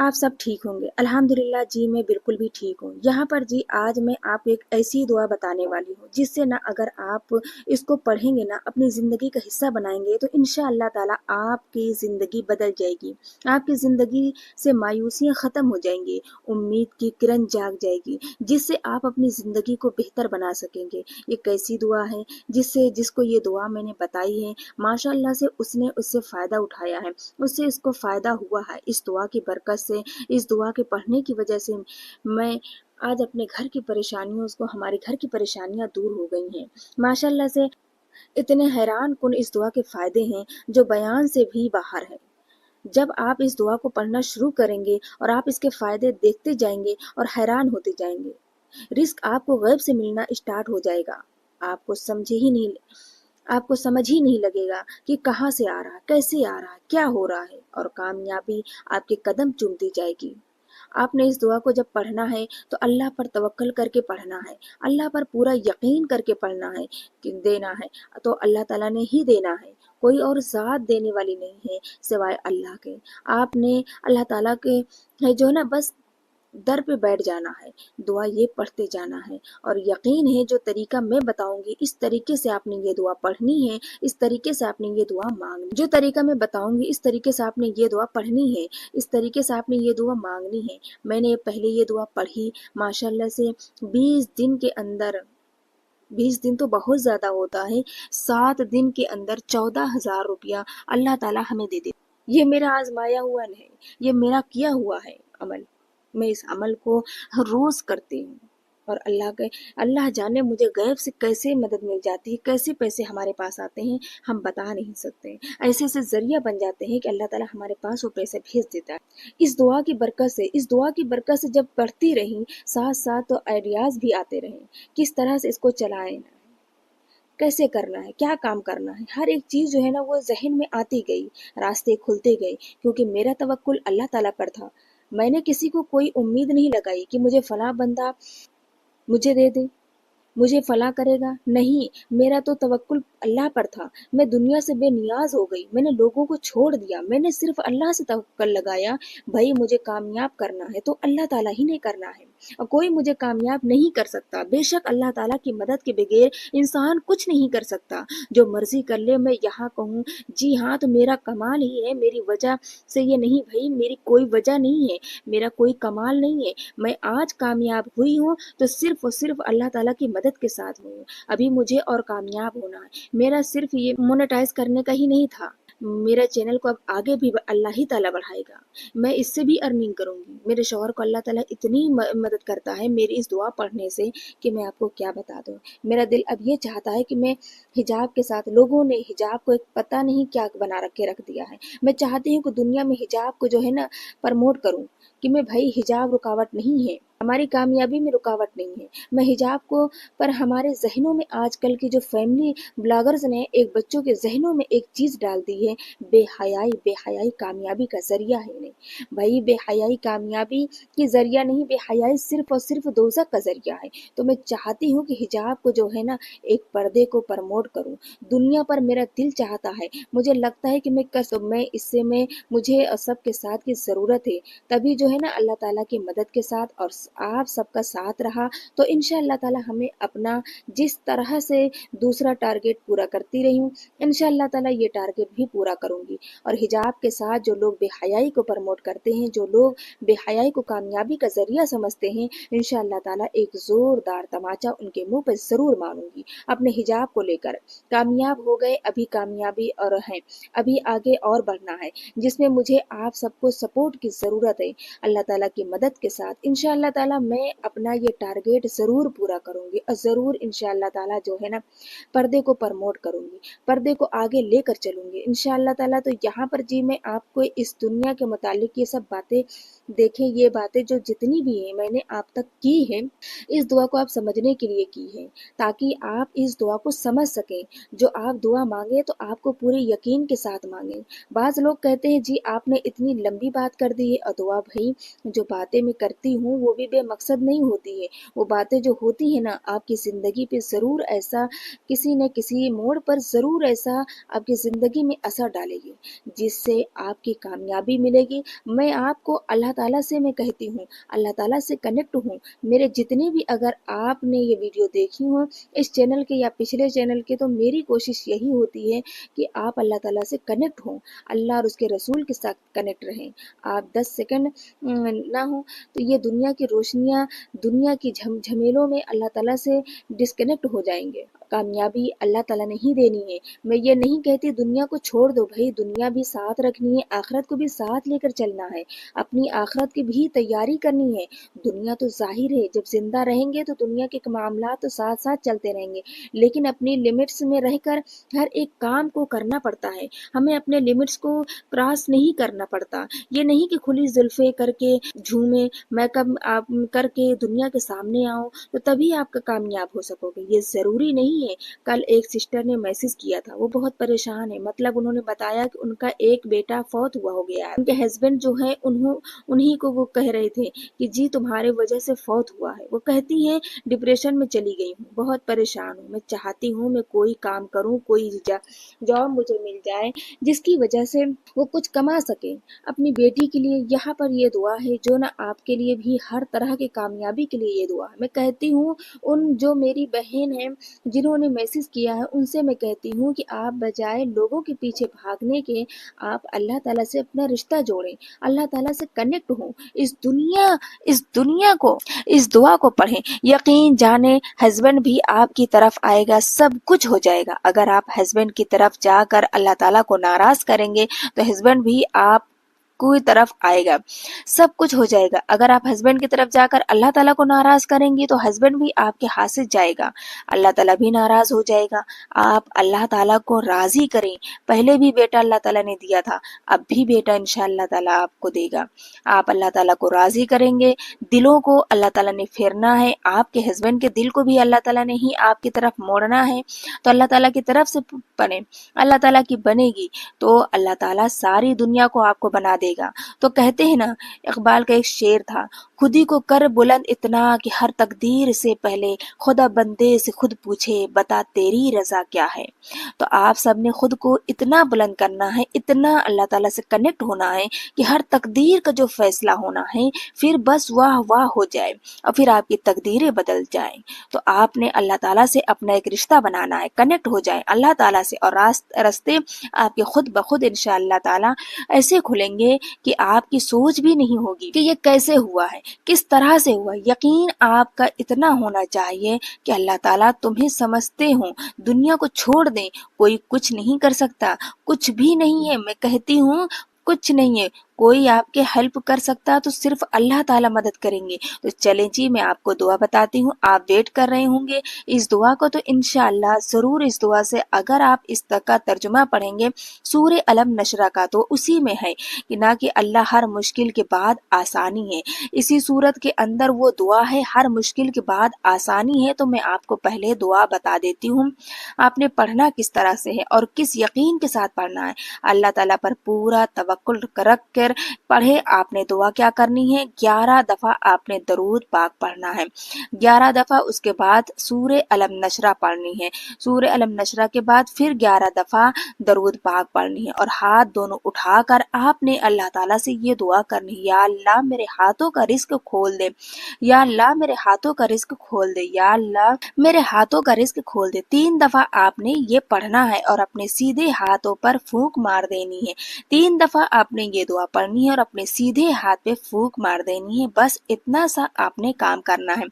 आप सब ठीक होंगे। अल्हम्दुलिल्लाह जी, मैं बिल्कुल भी ठीक हूँ। यहाँ पर जी आज मैं आपको एक ऐसी दुआ बताने वाली हूँ जिससे ना अगर आप इसको पढ़ेंगे ना अपनी ज़िंदगी का हिस्सा बनाएंगे तो इंशाअल्लाह ताला आपकी ज़िंदगी बदल जाएगी। आपकी ज़िंदगी से मायूसियाँ ख़त्म हो जाएंगी, उम्मीद की किरण जाग जाएगी, जिससे आप अपनी ज़िंदगी को बेहतर बना सकेंगे। ये कैसी दुआ है जिसको ये दुआ मैंने बताई है, माशाअल्लाह से उसने उससे फ़ायदा उठाया है, उससे इसको फ़ायदा हुआ है। इस दुआ की बरकत से, इस दुआ के पढ़ने की वजह से मैं आज अपने घर की परेशानियों को हमारे घर की परेशानियां दूर हो गई हैं माशाल्लाह से। इतने हैरान कुन इस दुआ के फायदे हैं जो बयान से भी बाहर है। जब आप इस दुआ को पढ़ना शुरू करेंगे और आप इसके फायदे देखते जाएंगे और हैरान होते जाएंगे, रिस्क आपको गैब से मिलना स्टार्ट हो जाएगा। आपको समझे ही नहीं आपको समझ ही नहीं लगेगा कि कहाँ से आ रहा है, कैसे आ रहा है, क्या हो रहा है, और कामयाबी आपके कदम चूमती जाएगी। आपने इस दुआ को जब पढ़ना है तो अल्लाह पर तवक्कल करके पढ़ना है, अल्लाह पर पूरा यकीन करके पढ़ना है कि देना है तो अल्लाह ताला ने ही देना है, कोई और ज़ात देने वाली नहीं है सिवाय अल्लाह के। आपने अल्लाह ताला के है जो है ना बस दर पे बैठ जाना है, दुआ ये पढ़ते जाना है, और यकीन है जो तरीका मैं बताऊंगी इस तरीके से आपने ये दुआ पढ़नी है, इस तरीके से आपने ये दुआ मांगनी, जो तरीका मैं बताऊंगी इस तरीके से आपने ये दुआ पढ़नी है, इस तरीके से आपने ये दुआ मांगनी है। मैंने पहले ये दुआ पढ़ी माशाल्लाह से 20 दिन के अंदर, 20 दिन तो बहुत ज्यादा होता है, 7 दिन के अंदर 14,000 रुपया अल्लाह ताला हमें दे दे। ये मेरा आजमाया हुआ है, ये मेरा किया हुआ है अमल। मैं इस अमल को हर रोज करती हूँ, और अल्लाह जाने मुझे गैब से कैसे मदद मिल जाती है, कैसे पैसे हमारे पास आते हैं हम बता नहीं सकते। ऐसे ऐसे जरिया बन जाते हैं कि अल्लाह ताला हमारे पास वो पैसे भेज देता है। इस दुआ की बरकत से, इस दुआ की बरकत से जब पढ़ती रही साथ साथ तो आइडियाज भी आते रहे किस तरह से इसको चलाए, कैसे करना है, क्या काम करना है, हर एक चीज जो है ना वो जहन में आती गई, रास्ते खुलते गए, क्योंकि मेरा तवक्कुल अल्लाह ताला पर था। मैंने किसी को कोई उम्मीद नहीं लगाई कि मुझे फला बंदा मुझे दे दे, मुझे फला करेगा, नहीं, मेरा तो तवक्कुल अल्लाह पर था। मैं दुनिया से बेनियाज हो गई, मैंने लोगों को छोड़ दिया, मैंने सिर्फ अल्लाह से तवक्कुल लगाया। भाई मुझे कामयाब करना है तो अल्लाह ताला ही ने करना है, और कोई मुझे कामयाब नहीं कर सकता। बेशक अल्लाह ताला की मदद के बगैर इंसान कुछ नहीं कर सकता। जो मर्जी कर ले, मैं यहाँ कहूँ जी हाँ तो मेरा कमाल ही है, मेरी वजह से ये नहीं भाई, मेरी कोई वजह नहीं है, मेरा कोई कमाल नहीं है। मैं आज कामयाब हुई हूँ तो सिर्फ और सिर्फ अल्लाह ताला की मदद के साथ हुई हूँ। अभी मुझे और कामयाब होना है, मेरा सिर्फ ये मोनेटाइज करने का ही नहीं था। मेरा चैनल को अब आगे भी अल्लाह ही ताला बढ़ाएगा, मैं इससे भी अर्निंग करूंगी। मेरे शौहर को अल्लाह ताला इतनी मदद करता है मेरी इस दुआ पढ़ने से कि मैं आपको क्या बता दूं। मेरा दिल अब ये चाहता है कि मैं हिजाब के साथ, लोगों ने हिजाब को एक पता नहीं क्या बना के रख दिया है, मैं चाहती हूँ कि दुनिया में हिजाब को जो है ना प्रमोट करूँ, कि मैं भाई हिजाब रुकावट नहीं है, हमारी कामयाबी में रुकावट नहीं है। मैं हिजाब को पर हमारे जहनों में आजकल की जो फैमिली ब्लॉगर्स ने एक बच्चों के जहनों में एक चीज डाल दी है, बेहयाई। बेहयाई कामयाबी का जरिया है नहीं भाई, बेहयाई कामयाबी की जरिया नहीं, बेहयाई सिर्फ और सिर्फ दोजख का जरिया है। तो मैं चाहती हूँ कि हिजाब को जो है ना एक पर्दे को प्रमोट करूँ दुनिया पर, मेरा दिल चाहता है, मुझे लगता है कि मैं कर सकूं। मैं इससे मैं मुझे सबके साथ की जरूरत है, तभी जो है ना अल्लाह ताला की मदद के साथ और आप सबका साथ रहा तो इंशाअल्लाह ताला हमें अपना जिस तरह से दूसरा टारगेट पूरा करती रही हूँ, इंशाअल्लाह ताला ये टारगेट भी पूरा करूंगी। और हिजाब के साथ जो लोग बेहयाई को प्रमोट करते हैं, जो लोग बेहयाई को कामयाबी का जरिया समझते हैं, इंशाअल्लाह ताला एक जोरदार तमाचा उनके मुंह पर जरूर मारूंगी। अपने हिजाब को लेकर कामयाब हो गए, अभी कामयाबी और है, अभी आगे और बढ़ना है, जिसमें मुझे आप सबको सपोर्ट की जरूरत है। अल्लाह ताला की मदद के साथ इंशाअल्लाह ताला मैं अपना ये टारगेट जरूर पूरा करूंगी, और जरूर इंशाअल्लाह ताला जो है ना पर्दे को प्रमोट करूंगी, पर्दे को आगे लेकर चलूंगी इंशाअल्लाह ताला। तो यहाँ पर जी मैं आपको इस दुनिया के मुतालिक ये सब बातें देखें, ये बातें जो जितनी भी हैं मैंने आप तक की है, इस दुआ को आप समझने के लिए की है, ताकि आप इस दुआ को समझ सकें। जो आप दुआ मांगे तो आपको पूरे यकीन के साथ मांगे। बाज लोग कहते हैं जी आपने इतनी लंबी बात कर दी है, और दुआ भाई जो बातें मैं करती हूँ वो भी बे मकसद नहीं होती है। वो बातें जो होती है ना, आपकी ज़िंदगी पे ज़रूर ऐसा किसी न किसी मोड़ पर ज़रूर ऐसा आपकी ज़िंदगी में असर डालेगी, जिससे आपकी कामयाबी मिलेगी। मैं आपको अल्लाह ताला से मैं कहती हूँ, अल्लाह ताला से कनेक्ट हूँ। मेरे जितने भी अगर आपने ये वीडियो देखी हो इस चैनल के या पिछले चैनल के, तो मेरी कोशिश यही होती है कि आप अल्लाह ताला से कनेक्ट हों, अल्लाह और उसके रसूल के साथ कनेक्ट रहें। आप 10 सेकंड ना हो तो ये दुनिया की रोशनियाँ, दुनिया की झमेलों में अल्लाह ताला से डिस्कनेक्ट हो जाएंगे। कामयाबी अल्लाह ताला ने ही देनी है। मैं ये नहीं कहती दुनिया को छोड़ दो भाई, दुनिया भी साथ रखनी है, आखिरत को भी साथ लेकर चलना है, अपनी आखिरत की भी तैयारी करनी है। दुनिया तो जाहिर है, जब जिंदा रहेंगे तो दुनिया के मामला तो साथ साथ चलते रहेंगे, लेकिन अपनी लिमिट्स में रहकर हर एक काम को करना पड़ता है। हमें अपने लिमिट्स को क्रॉस नहीं करना पड़ता। ये नहीं कि खुली जुल्फे करके झूमे, मेकअप आप करके दुनिया के सामने आओ तो तभी आप कामयाब हो सकोगे, ये ज़रूरी नहीं है। कल एक सिस्टर ने मैसेज किया था, वो बहुत परेशान है, मतलब उन्होंने बताया कि उनका एक बेटा फौत हुआ हो गया है। उनके हस्बैंड जो है उन्हीं को वो कह रहे थे कि जी तुम्हारे वजह से फौत हुआ है। वो कहती है डिप्रेशन में चली गई हूँ, बहुत परेशान हूँ, मैं चाहती हूँ मैं कोई काम करूँ, कोई जॉब मुझे मिल जाए जिसकी वजह से वो कुछ कमा सके अपनी बेटी के लिए। यहाँ पर ये दुआ है जो ना आपके लिए भी हर तरह की कामयाबी के लिए ये दुआ है। मैं कहती हूँ उन जो मेरी बहन है जिन्होंने मैसेज किया है उनसे मैं कहती हूँ कि आप बजाय लोगों के पीछे भागने के, आप अल्लाह ताला से अपना रिश्ता जोड़ें, अल्लाह ताला से कनेक्ट हो। इस दुआ को पढ़ें, यकीन जाने हस्बैंड भी आपकी तरफ आएगा, सब कुछ हो जाएगा। अगर आप हस्बैंड की तरफ जाकर अल्लाह ताला को नाराज करेंगे तो हस्बैंड भी आप कोई तरफ आएगा, सब कुछ हो जाएगा। अगर आप हस्बैंड की तरफ जाकर अल्लाह ताला को नाराज करेंगी तो हस्बैंड भी आपके हाथ से जाएगा, अल्लाह ताला भी नाराज हो जाएगा। आप अल्लाह ताला को राजी करें। पहले भी बेटा अल्लाह ताला ने दिया था, अब भी बेटा इंशाअल्लाह ताला आपको देगा। आप अल्लाह ताला को राजी करेंगे, दिलों को अल्लाह ताला ने फेरना है, आपके हस्बैंड के दिल को भी अल्लाह ताला ने ही आपकी तरफ मोड़ना है। तो अल्लाह ताला की तरफ से बने, अल्लाह ताला की बनेगी तो अल्लाह ताला सारी दुनिया को आपको बना देगा। तो कहते हैं ना, इकबाल का एक शेर था, खुद ही को कर बुलंद इतना कि हर तकदीर से पहले खुदा बंदे से खुद पूछे बता तेरी रजा क्या है। तो आप सब ने खुद को इतना बुलंद करना है, इतना अल्लाह ताला से कनेक्ट होना है कि हर तकदीर का जो फैसला होना है फिर बस वाह वाह हो जाए और फिर आपकी तकदीरें बदल जाएं। तो आपने अल्लाह ताला से अपना एक रिश्ता बनाना है, कनेक्ट हो जाए अल्लाह ताला से, और रास्ते आपके खुद ब खुद इंशाअल्लाह ताला ऐसे खुलेंगे कि आपकी सोच भी नहीं होगी कि ये कैसे हुआ है, किस तरह से हुआ। यकीन आपका इतना होना चाहिए कि अल्लाह ताला तुम्हें समझते हो, दुनिया को छोड़ दें, कोई कुछ नहीं कर सकता, कुछ भी नहीं है। मैं कहती हूँ कुछ नहीं है, कोई आपके हेल्प कर सकता तो सिर्फ अल्लाह ताला मदद करेंगे। तो चलें जी, मैं आपको दुआ बताती हूँ, आप वेट कर रहे होंगे इस दुआ को, तो इंशाअल्लाह ज़रूर इस दुआ से अगर आप इस तक का तर्जुमा पढ़ेंगे सूरे अलम नशरा का, तो उसी में है कि ना कि अल्लाह हर मुश्किल के बाद आसानी है, इसी सूरत के अंदर वो दुआ है हर मुश्किल के बाद आसानी है। तो मैं आपको पहले दुआ बता देती हूँ, आपने पढ़ना किस तरह से है और किस यकीन के साथ पढ़ना है। अल्लाह ताला पर पूरा तवक्कुल रख कर पढ़े। आपने दुआ क्या करनी है, 11 दफा आपने दरूद पाक पढ़ना है, 11 दफा, उसके बाद सूरे अलम नशरा पढ़नी है, सूरे अलम नशरा के बाद फिर 11 दफा दरूद पाक पढ़नी है, और हाथ दोनों उठाकर आपने अल्लाह ताला से ये दुआ करनी है, या अल्लाह मेरे हाथों का रिस्क खोल दे, या अल्लाह मेरे हाथों का रिस्क खोल दे, या अल्लाह मेरे हाथों का रिस्क खोल दे। 3 दफा आपने ये पढ़ना है और अपने सीधे हाथों पर फूंक मार देनी है। 3 दफा आपने ये दुआ पढ़नी है और अपने सीधे हाथ पे फूंक मार देनी है, बस इतना सा आपने काम करना है।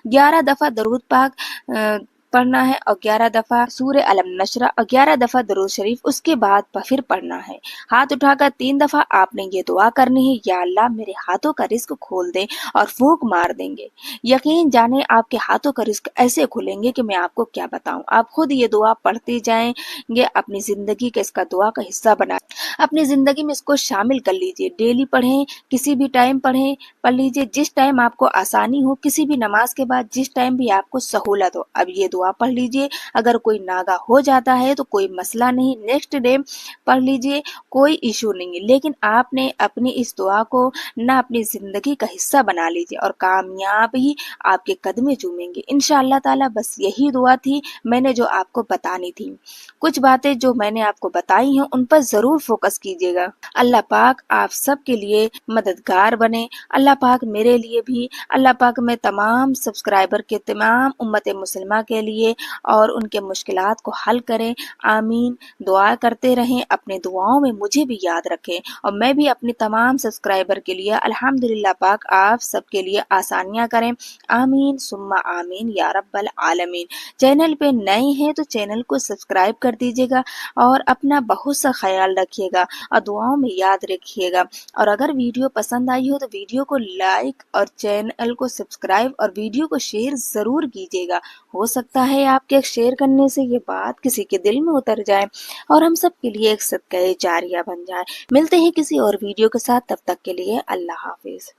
11 दफा दरूद पाक पढ़ना है और 11 दफा सूरे अलम नशरा और 11 दफा दरूद शरीफ उसके बाद फिर पढ़ना है। हाथ उठाकर 3 दफा आपने ये दुआ करनी है, या अल्लाह मेरे हाथों का रिस्क खोल दे, और फूंक मार देंगे। यकीन जाने आपके हाथों का रिस्क ऐसे खुलेंगे कि मैं आपको क्या बताऊं। आप खुद ये दुआ पढ़ते जाएंगे, अपनी जिंदगी का इसका दुआ का हिस्सा बना, अपनी जिंदगी में इसको शामिल कर लीजिए। डेली पढ़ें, किसी भी टाइम पढ़ें, पढ़ लीजिए जिस टाइम आपको आसानी हो, किसी भी नमाज के बाद जिस टाइम भी आपको सहूलत हो। अब ये दुआ पढ़ लीजिए। अगर कोई नागा हो जाता है तो कोई मसला नहीं, नेक्स्ट डे पढ़ लीजिए, कोई इशू नहीं है। लेकिन आपने अपनी इस दुआ को ना अपनी ज़िंदगी का हिस्सा बना लीजिए और कामयाबी आपके कदमे चूमेंगे इंशाअल्लाह ताला। बस यही दुआ थी मैंने जो आपको बतानी थी। कुछ बातें जो मैंने आपको बताई हैं उन पर ज़रूर फोकस कीजिएगा। अल्लाह पाक आप सब के लिए मददगार बने। अल्लाह पाक मेरे लिए भी, अल्लाह पाक में तमाम सब्सक्राइबर के, तमाम उम्मत मुसलिमा के लिए और उनके मुश्किलात को हल करें। आमीन। दुआ करते रहें, अपने दुआओं में मुझे भी याद रखें और मैं भी अपनी तमाम सब्सक्राइबर के लिए अल्हम्दुलिल्लाह पाक आप सबके लिए आसानियां करें। आमीन सुम्मा आमीन या रब्बल आलमीन। चैनल पे नए हैं तो चैनल को सब्सक्राइब कर दीजिएगा और अपना बहुत सा ख्याल रखिएगा और दुआओं में याद रखिएगा। और अगर वीडियो पसंद आई हो तो वीडियो को लाइक और चैनल को सब्सक्राइब और वीडियो को शेयर ज़रूर कीजिएगा। हो सकता है आपके शेयर करने से ये बात किसी के दिल में उतर जाए और हम सब के लिए एक सदका जारिया बन जाए। मिलते हैं किसी और वीडियो के साथ, तब तक के लिए अल्लाह हाफिज।